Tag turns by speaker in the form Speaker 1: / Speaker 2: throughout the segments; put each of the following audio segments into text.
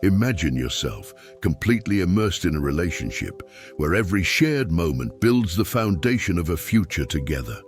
Speaker 1: Imagine yourself completely immersed in a relationship where every shared moment builds the foundation of a future together.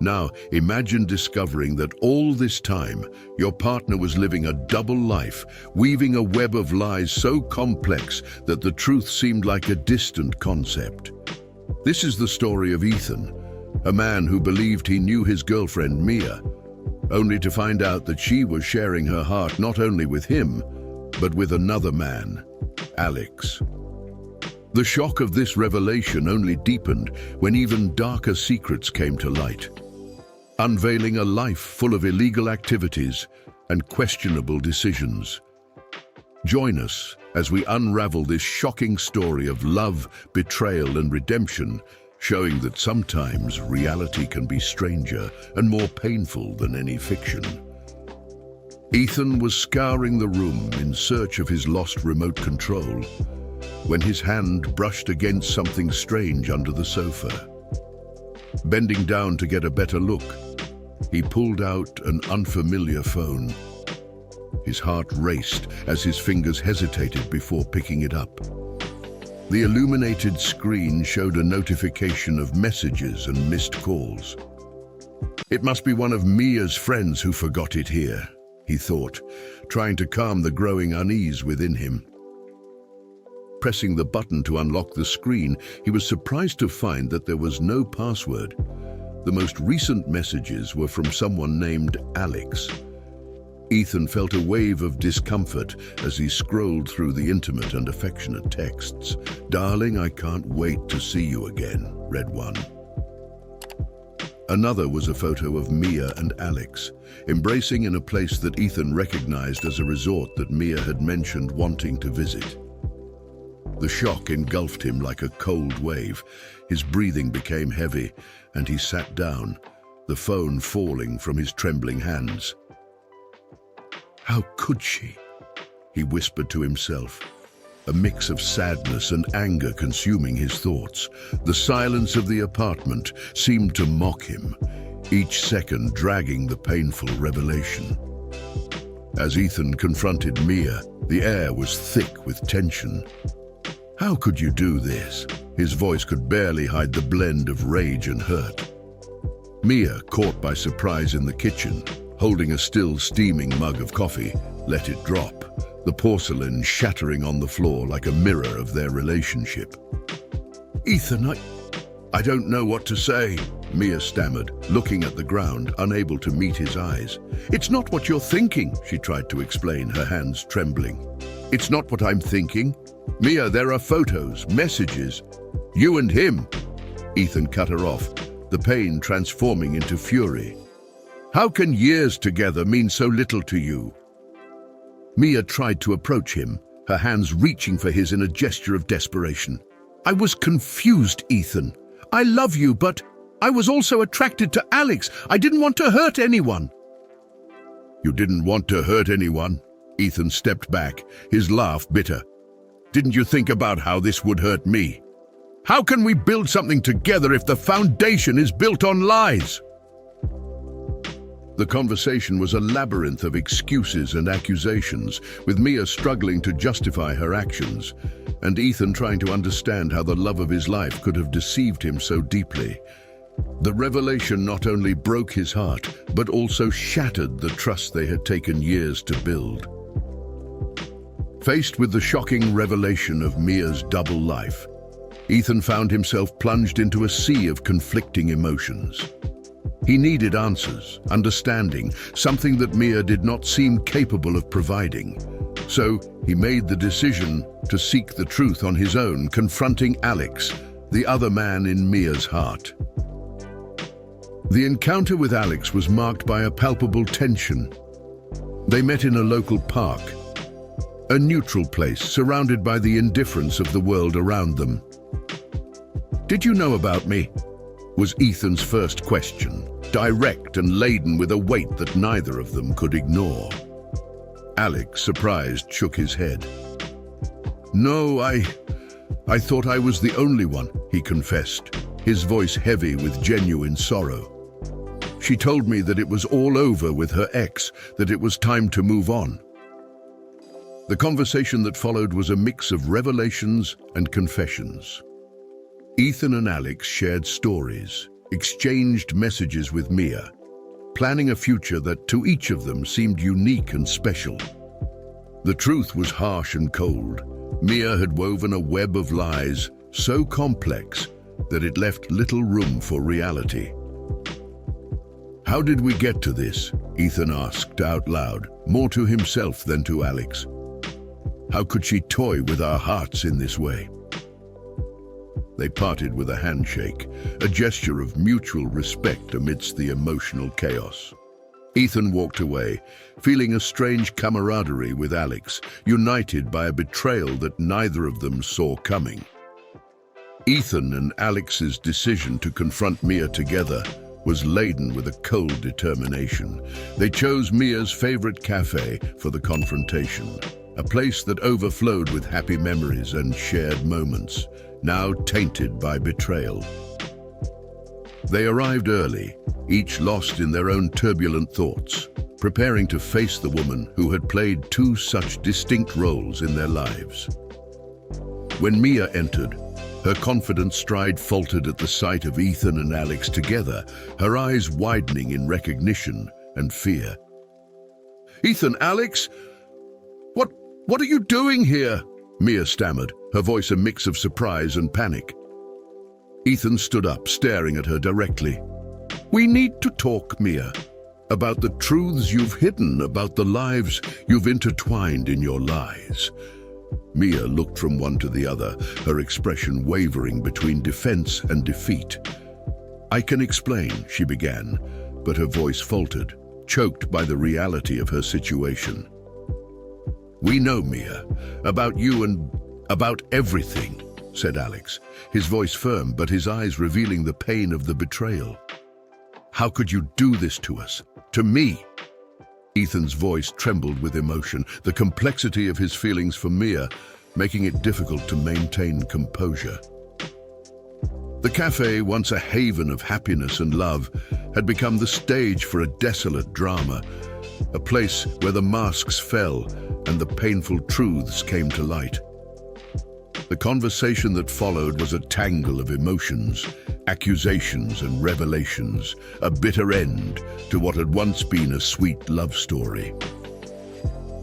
Speaker 1: Now, imagine discovering that all this time, your partner was living a double life, weaving a web of lies so complex that the truth seemed like a distant concept. This is the story of Ethan, a man who believed he knew his girlfriend Mia, only to find out that she was sharing her heart not only with him, but with another man, Alex. The shock of this revelation only deepened when even darker secrets came to light, unveiling a life full of illegal activities and questionable decisions. Join us as we unravel this shocking story of love, betrayal, and redemption, showing that sometimes reality can be stranger and more painful than any fiction. Ethan was scouring the room in search of his lost remote control when his hand brushed against something strange under the sofa. Bending down to get a better look, he pulled out an unfamiliar phone. His heart raced as his fingers hesitated before picking it up. The illuminated screen showed a notification of messages and missed calls. It must be one of Mia's friends who forgot it here, he thought, trying to calm the growing unease within him. Pressing the button to unlock the screen, he was surprised to find that there was no password. The most recent messages were from someone named Alex. Ethan felt a wave of discomfort as he scrolled through the intimate and affectionate texts. "Darling, I can't wait to see you again," read one. Another was a photo of Mia and Alex, embracing in a place that Ethan recognized as a resort that Mia had mentioned wanting to visit. The shock engulfed him like a cold wave. His breathing became heavy, and he sat down, the phone falling from his trembling hands. How could she? He whispered to himself, a mix of sadness and anger consuming his thoughts. The silence of the apartment seemed to mock him, each second dragging the painful revelation. As Ethan confronted Mia, the air was thick with tension. "How could you do this?" His voice could barely hide the blend of rage and hurt. Mia, caught by surprise in the kitchen, holding a still steaming mug of coffee, let it drop, the porcelain shattering on the floor like a mirror of their relationship. "Ethan, I don't know what to say," Mia stammered, looking at the ground, unable to meet his eyes. "It's not what you're thinking," she tried to explain, her hands trembling. "It's not what I'm thinking. Mia, there are photos, messages. You and him." Ethan cut her off, the pain transforming into fury. "How can years together mean so little to you?" Mia tried to approach him, her hands reaching for his in a gesture of desperation. "I was confused, Ethan. I love you, but I was also attracted to Alex. I didn't want to hurt anyone." "You didn't want to hurt anyone?" Ethan stepped back, his laugh bitter. "Didn't you think about how this would hurt me? How can we build something together if the foundation is built on lies?" The conversation was a labyrinth of excuses and accusations, with Mia struggling to justify her actions, and Ethan trying to understand how the love of his life could have deceived him so deeply. The revelation not only broke his heart, but also shattered the trust they had taken years to build. Faced with the shocking revelation of Mia's double life, Ethan found himself plunged into a sea of conflicting emotions. He needed answers, understanding, something that Mia did not seem capable of providing. So he made the decision to seek the truth on his own, confronting Alex, the other man in Mia's heart. The encounter with Alex was marked by a palpable tension. They met in a local park, a neutral place surrounded by the indifference of the world around them. "Did you know about me?" was Ethan's first question, direct and laden with a weight that neither of them could ignore. Alex, surprised, shook his head. "No, I thought I was the only one," he confessed, his voice heavy with genuine sorrow. "She told me that it was all over with her ex, that it was time to move on." The conversation that followed was a mix of revelations and confessions. Ethan and Alex shared stories, exchanged messages with Mia, planning a future that to each of them seemed unique and special. The truth was harsh and cold. Mia had woven a web of lies so complex that it left little room for reality. "How did we get to this?" Ethan asked out loud, more to himself than to Alex. "How could she toy with our hearts in this way?" They parted with a handshake, a gesture of mutual respect amidst the emotional chaos. Ethan walked away, feeling a strange camaraderie with Alex, united by a betrayal that neither of them saw coming. Ethan and Alex's decision to confront Mia together was laden with a cold determination. They chose Mia's favorite cafe for the confrontation, a place that overflowed with happy memories and shared moments, now tainted by betrayal. They arrived early, each lost in their own turbulent thoughts, preparing to face the woman who had played two such distinct roles in their lives. When Mia entered, her confident stride faltered at the sight of Ethan and Alex together, her eyes widening in recognition and fear. "Ethan, Alex? What are you doing here?" Mia stammered, her voice a mix of surprise and panic. Ethan stood up, staring at her directly. "We need to talk, Mia, about the truths you've hidden, about the lives you've intertwined in your lies." Mia looked from one to the other, her expression wavering between defense and defeat. "I can explain," she began, but her voice faltered, choked by the reality of her situation. "We know, Mia, about you and about everything," said Alex, his voice firm but his eyes revealing the pain of the betrayal. "How could you do this to us? To me?" Ethan's voice trembled with emotion, the complexity of his feelings for Mia making it difficult to maintain composure. The cafe, once a haven of happiness and love, had become the stage for a desolate drama, a place where the masks fell and the painful truths came to light. The conversation that followed was a tangle of emotions, accusations and revelations, a bitter end to what had once been a sweet love story.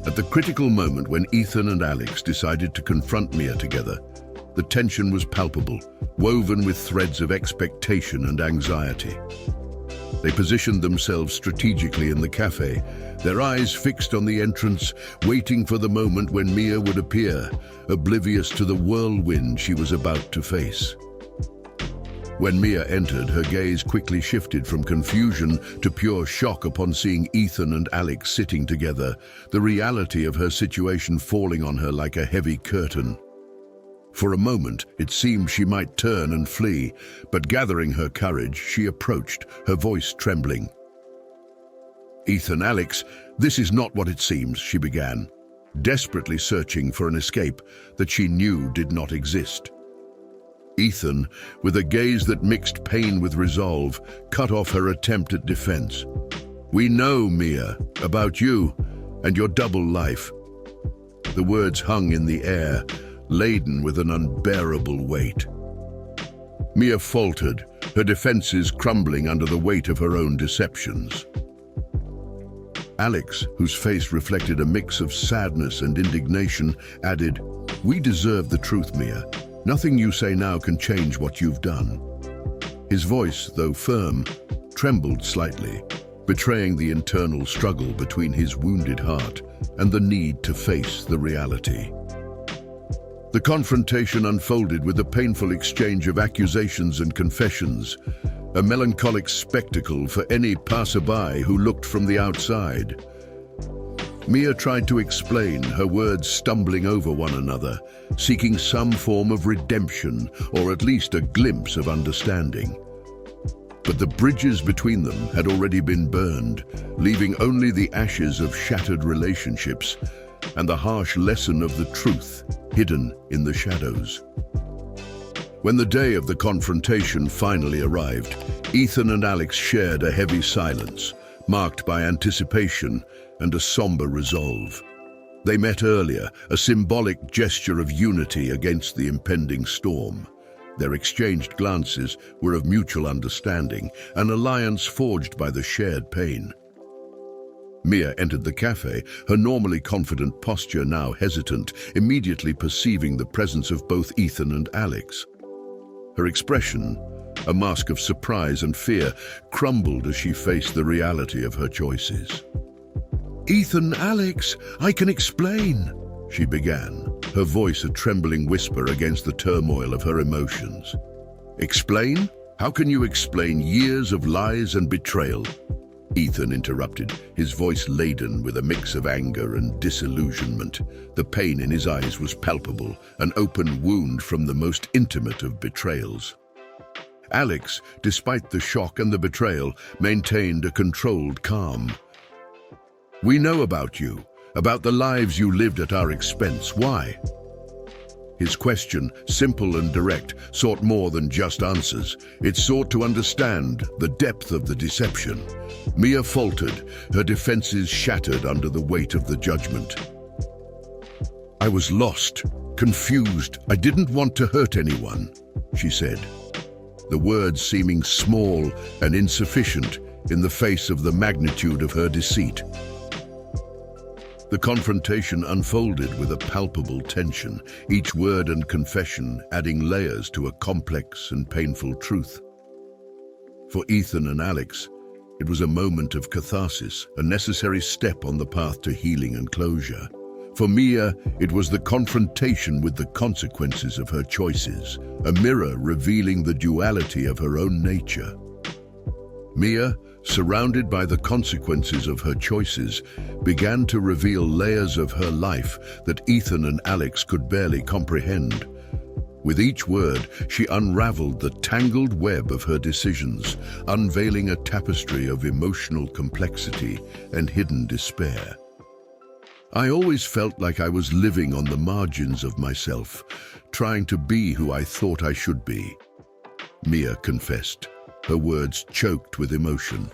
Speaker 1: At the critical moment when Ethan and Alex decided to confront Mia together, the tension was palpable, woven with threads of expectation and anxiety. They positioned themselves strategically in the cafe, their eyes fixed on the entrance, waiting for the moment when Mia would appear, oblivious to the whirlwind she was about to face. When Mia entered, her gaze quickly shifted from confusion to pure shock upon seeing Ethan and Alex sitting together, the reality of her situation falling on her like a heavy curtain. For a moment, it seemed she might turn and flee, but gathering her courage, she approached, her voice trembling. "Ethan, Alex, this is not what it seems," she began, desperately searching for an escape that she knew did not exist. Ethan, with a gaze that mixed pain with resolve, cut off her attempt at defense. "We know, Mia, about you and your double life." The words hung in the air, laden with an unbearable weight. Mia faltered, her defenses crumbling under the weight of her own deceptions. Alex, whose face reflected a mix of sadness and indignation, added, "We deserve the truth, Mia. Nothing you say now can change what you've done." His voice, though firm, trembled slightly, betraying the internal struggle between his wounded heart and the need to face the reality. The confrontation unfolded with a painful exchange of accusations and confessions, a melancholic spectacle for any passerby who looked from the outside. Mia tried to explain, her words stumbling over one another, seeking some form of redemption or at least a glimpse of understanding. But the bridges between them had already been burned, leaving only the ashes of shattered relationships and the harsh lesson of the truth hidden in the shadows. When the day of the confrontation finally arrived, Ethan and Alex shared a heavy silence, marked by anticipation and a somber resolve. They met earlier, a symbolic gesture of unity against the impending storm. Their exchanged glances were of mutual understanding, an alliance forged by the shared pain. Mia entered the cafe, her normally confident posture now hesitant, immediately perceiving the presence of both Ethan and Alex. Her expression, a mask of surprise and fear, crumbled as she faced the reality of her choices. "Ethan, Alex, I can explain," she began, her voice a trembling whisper against the turmoil of her emotions. "Explain? How can you explain years of lies and betrayal?" Ethan interrupted, his voice laden with a mix of anger and disillusionment. The pain in his eyes was palpable, an open wound from the most intimate of betrayals. Alex, despite the shock and the betrayal, maintained a controlled calm. "We know about you, about the lives you lived at our expense. Why?" His question, simple and direct, sought more than just answers. It sought to understand the depth of the deception. Mia faltered, her defenses shattered under the weight of the judgment. "I was lost, confused. I didn't want to hurt anyone," she said, the words seeming small and insufficient in the face of the magnitude of her deceit. The confrontation unfolded with a palpable tension, each word and confession adding layers to a complex and painful truth. For Ethan and Alex, it was a moment of catharsis, a necessary step on the path to healing and closure. For Mia, it was the confrontation with the consequences of her choices, a mirror revealing the duality of her own nature. Mia, surrounded by the consequences of her choices, began to reveal layers of her life that Ethan and Alex could barely comprehend. With each word, she unraveled the tangled web of her decisions, unveiling a tapestry of emotional complexity and hidden despair. "I always felt like I was living on the margins of myself, trying to be who I thought I should be," Mia confessed, her words choked with emotion.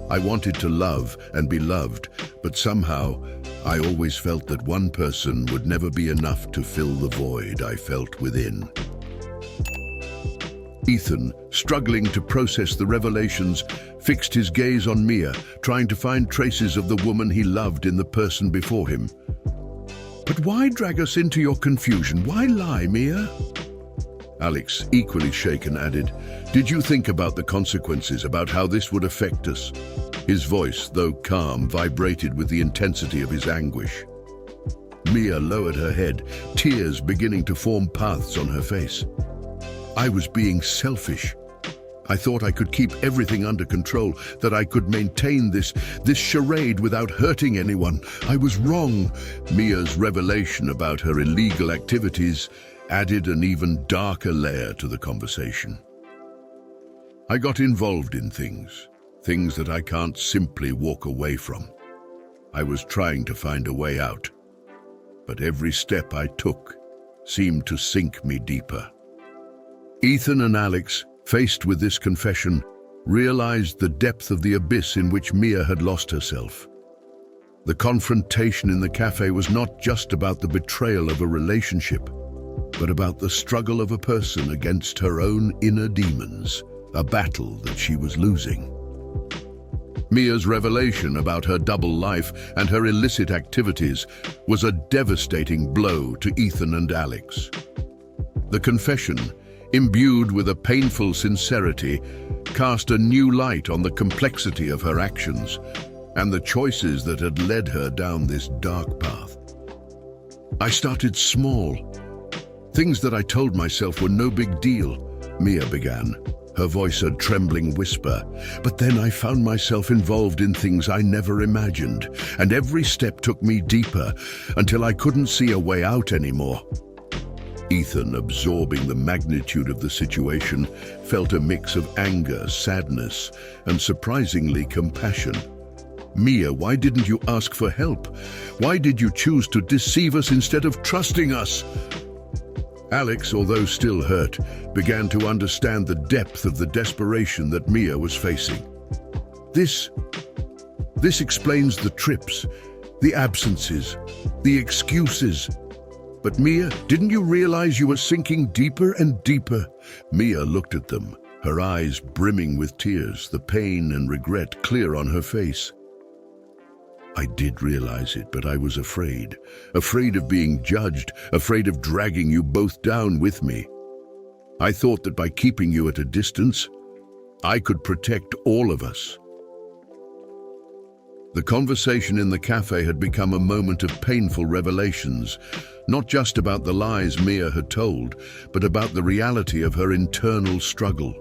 Speaker 1: "I wanted to love and be loved, but somehow I always felt that one person would never be enough to fill the void I felt within." Ethan, struggling to process the revelations, fixed his gaze on Mia, trying to find traces of the woman he loved in the person before him. "But why drag us into your confusion? Why lie, Mia?" Alex, equally shaken, added, "Did you think about the consequences, about how this would affect us?" His voice, though calm, vibrated with the intensity of his anguish. Mia lowered her head, tears beginning to form paths on her face. "I was being selfish. I thought I could keep everything under control, that I could maintain this charade without hurting anyone. I was wrong." Mia's revelation about her illegal activities added an even darker layer to the conversation. "I got involved in things that I can't simply walk away from. I was trying to find a way out, but every step I took seemed to sink me deeper." Ethan and Alex, faced with this confession, realized the depth of the abyss in which Mia had lost herself. The confrontation in the cafe was not just about the betrayal of a relationship, but about the struggle of a person against her own inner demons, a battle that she was losing. Mia's revelation about her double life and her illicit activities was a devastating blow to Ethan and Alex. The confession, imbued with a painful sincerity, cast a new light on the complexity of her actions and the choices that had led her down this dark path. "I started small. Things that I told myself were no big deal," Mia began, her voice a trembling whisper. "But then I found myself involved in things I never imagined, and every step took me deeper until I couldn't see a way out anymore." Ethan, absorbing the magnitude of the situation, felt a mix of anger, sadness, and surprisingly compassion. "Mia, why didn't you ask for help? Why did you choose to deceive us instead of trusting us?" Alex, although still hurt, began to understand the depth of the desperation that Mia was facing. This explains the trips. the absences, the excuses. But Mia, didn't you realize you were sinking deeper and deeper? Mia looked at them, her eyes brimming with tears, the pain and regret clear on her face. I did realize it, but I was afraid. Afraid of being judged, afraid of dragging you both down with me. I thought that by keeping you at a distance, I could protect all of us. The conversation in the cafe had become a moment of painful revelations, not just about the lies Mia had told, but about the reality of her internal struggle.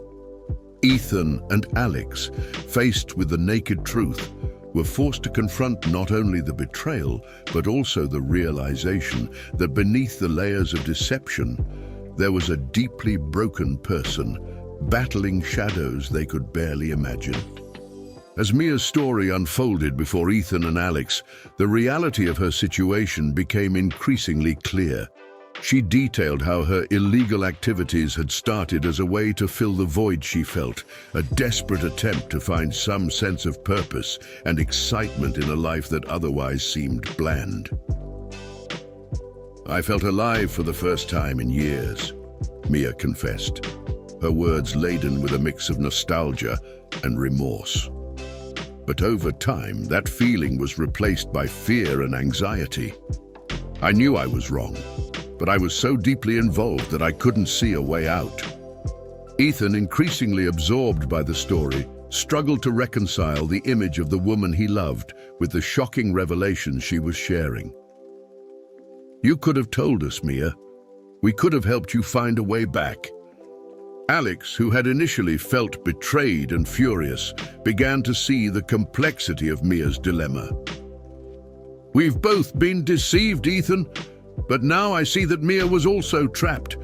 Speaker 1: Ethan and Alex, faced with the naked truth, were forced to confront not only the betrayal, but also the realization that beneath the layers of deception, there was a deeply broken person, battling shadows they could barely imagine. As Mia's story unfolded before Ethan and Alex, the reality of her situation became increasingly clear. She detailed how her illegal activities had started as a way to fill the void she felt, a desperate attempt to find some sense of purpose and excitement in a life that otherwise seemed bland. I felt alive for the first time in years, Mia confessed, her words laden with a mix of nostalgia and remorse. But over time, that feeling was replaced by fear and anxiety. I knew I was wrong, but I was so deeply involved that I couldn't see a way out. Ethan, increasingly absorbed by the story, struggled to reconcile the image of the woman he loved with the shocking revelations she was sharing. You could have told us, Mia. We could have helped you find a way back. Alex, who had initially felt betrayed and furious, began to see the complexity of Mia's dilemma. We've both been deceived, Ethan, but now I see that Mia was also trapped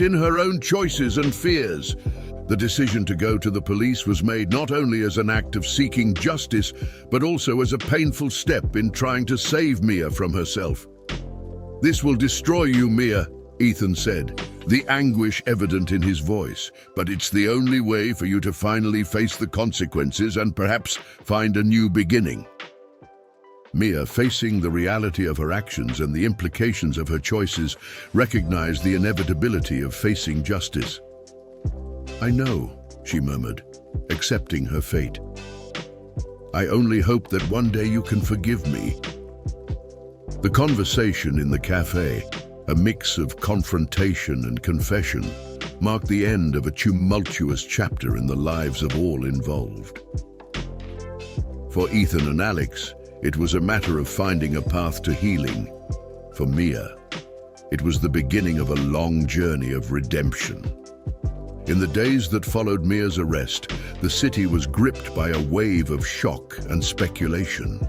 Speaker 1: in her own choices and fears. The decision to go to the police was made not only as an act of seeking justice, but also as a painful step in trying to save Mia from herself. This will destroy you, Mia, Ethan said, the anguish evident in his voice, but it's the only way for you to finally face the consequences and perhaps find a new beginning. Mia, facing the reality of her actions and the implications of her choices, recognized the inevitability of facing justice. I know, she murmured, accepting her fate. I only hope that one day you can forgive me. The conversation in the cafe, a mix of confrontation and confession, marked the end of a tumultuous chapter in the lives of all involved. For Ethan and Alex, it was a matter of finding a path to healing. For Mia, it was the beginning of a long journey of redemption. In the days that followed Mia's arrest, the city was gripped by a wave of shock and speculation.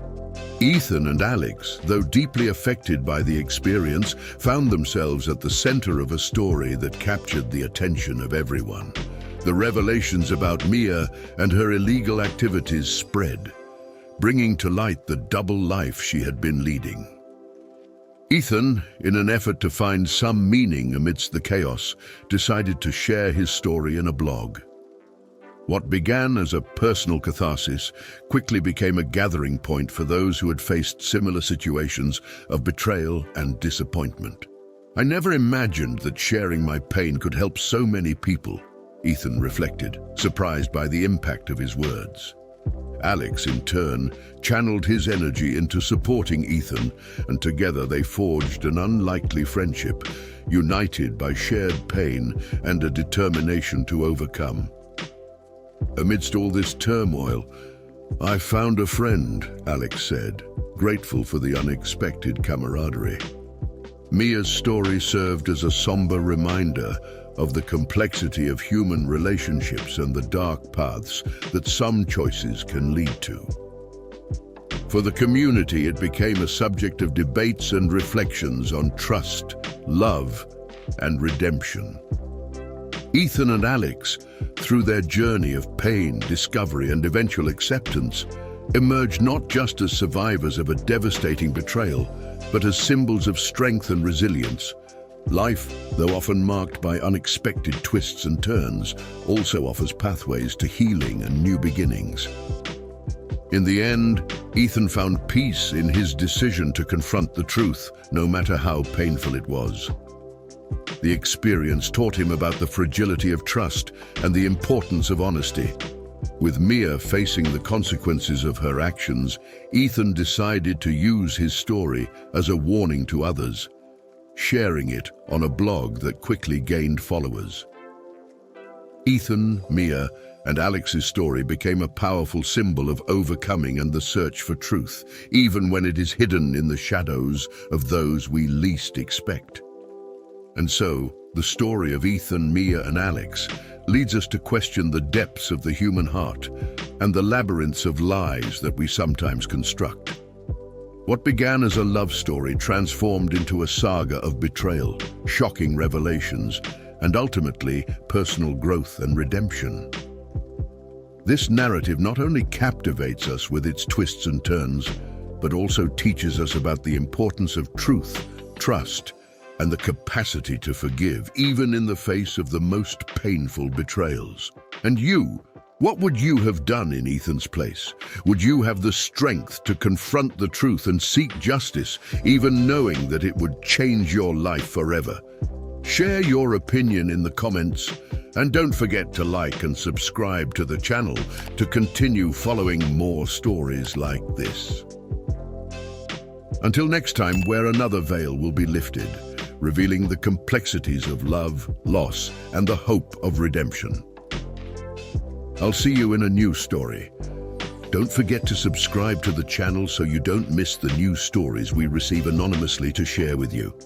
Speaker 1: Ethan and Alex, though deeply affected by the experience, found themselves at the center of a story that captured the attention of everyone. The revelations about Mia and her illegal activities spread, bringing to light the double life she had been leading. Ethan, in an effort to find some meaning amidst the chaos, decided to share his story in a blog. What began as a personal catharsis quickly became a gathering point for those who had faced similar situations of betrayal and disappointment. I never imagined that sharing my pain could help so many people, Ethan reflected, surprised by the impact of his words. Alex, in turn, channeled his energy into supporting Ethan, and together they forged an unlikely friendship, united by shared pain and a determination to overcome. Amidst all this turmoil, I found a friend, Alex said, grateful for the unexpected camaraderie. Mia's story served as a somber reminder of the complexity of human relationships and the dark paths that some choices can lead to. For the community, it became a subject of debates and reflections on trust, love, and redemption. Ethan and Alex, through their journey of pain, discovery, and eventual acceptance, emerged not just as survivors of a devastating betrayal, but as symbols of strength and resilience. Life, though often marked by unexpected twists and turns, also offers pathways to healing and new beginnings. In the end, Ethan found peace in his decision to confront the truth, no matter how painful it was. The experience taught him about the fragility of trust and the importance of honesty. With Mia facing the consequences of her actions, Ethan decided to use his story as a warning to others, sharing it on a blog that quickly gained followers. Ethan, Mia, and Alex's story became a powerful symbol of overcoming and the search for truth, even when it is hidden in the shadows of those we least expect. And so, the story of Ethan, Mia, and Alex leads us to question the depths of the human heart and the labyrinths of lies that we sometimes construct. What began as a love story transformed into a saga of betrayal, shocking revelations, and ultimately personal growth and redemption. This narrative not only captivates us with its twists and turns, but also teaches us about the importance of truth, trust, and the capacity to forgive, even in the face of the most painful betrayals. And you, what would you have done in Ethan's place? Would you have the strength to confront the truth and seek justice, even knowing that it would change your life forever? Share your opinion in the comments, and don't forget to like and subscribe to the channel to continue following more stories like this. Until next time, where another veil will be lifted, revealing the complexities of love, loss, and the hope of redemption. I'll see you in a new story. Don't forget to subscribe to the channel so you don't miss the new stories we receive anonymously to share with you.